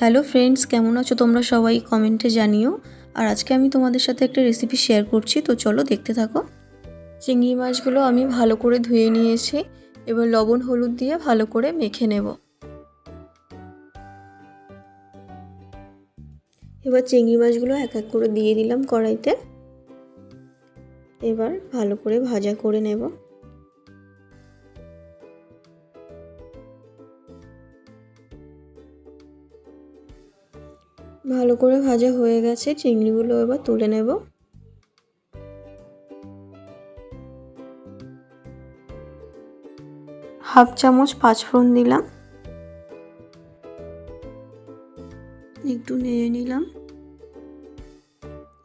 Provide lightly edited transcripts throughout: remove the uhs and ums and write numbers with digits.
Hello friends, কেমন আছো তোমরা সবাই? কমেন্টে জানিও। আর আজকে আমি তোমাদের সাথে একটা রেসিপি শেয়ার করছি, তো চলো দেখতে থাকো। চিংড়ি মাছগুলো আমি ভালো করে ধুয়ে নিয়েছি। এবার লবণ হলুদ দিয়ে ভালো করে মেখে নেব। এবার চিংড়ি মাছগুলো এক এক করে দিয়ে দিলাম কড়াইতে। এবার ভালো করে ভাজা করে নেব। ভালো করে ভাজা হয়ে গেছে, চিংড়িগুলো এবার তুলে নেব। হাফ চামচ পাঁচফোড়ন দিলাম, একটু নেড়ে নিলাম।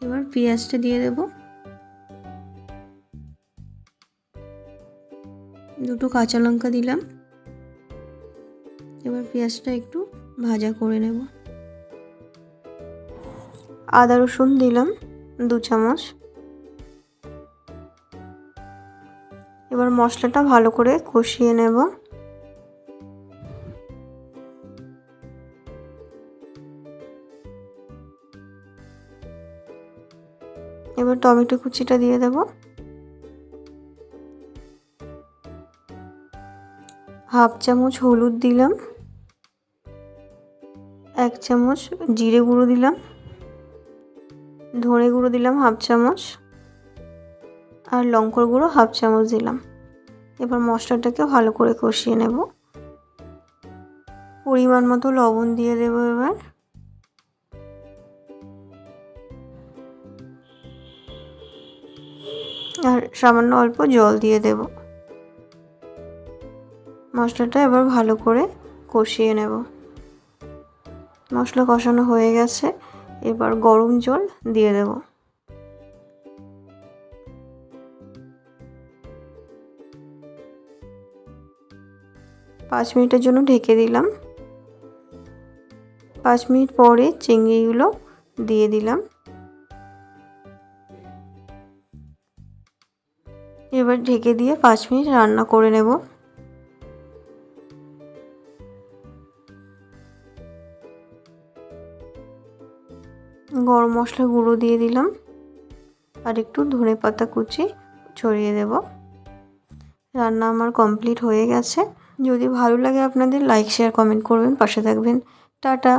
এবার পেঁয়াজটা দিয়ে দেব, দুটো কাঁচা লঙ্কা দিলাম। এবার পেঁয়াজটা একটু ভাজা করে নেব। আদা রসুন দিলাম 2 চামচ। এবার মশলাটা ভালো করে কষিয়ে নেব। এবার টমেটো কুচিটা দিয়ে দেব। হাফ চামচ হলুদ দিলাম, 1 চামচ জিরে গুঁড়ো দিলাম, ধনে গুঁড়ো দিলাম হাফ চামচ, আর লঙ্কার গুঁড়ো হাফ চামচ দিলাম। এবার মশলাটাকে ভালো করে কষিয়ে নেব। পরিমাণ মতো লবণ দিয়ে দেব এবার। আর সামান্য অল্প জল দিয়ে দেব। মশলাটা এবার ভালো করে কষিয়ে নেব। মশলা কষানো হয়ে গেছে, এবার গরম জল দিয়ে দেব। পাঁচ মিনিটের জন্য ঢেকে দিলাম। 5 মিনিট পরে চিংড়িগুলো দিয়ে দিলাম। এবার ঢেকে দিয়ে 5 মিনিট রান্না করে নেব। গরম মশলা গুঁড়ো দিয়ে দিলাম, আর একটু ধনেপাতা কুচি ছড়িয়ে দেব। রান্না আমার কমপ্লিট হয়ে গেছে। যদি ভালো লাগে আপনাদের, লাইক শেয়ার কমেন্ট করবেন, পাশে থাকবেন। টাটা।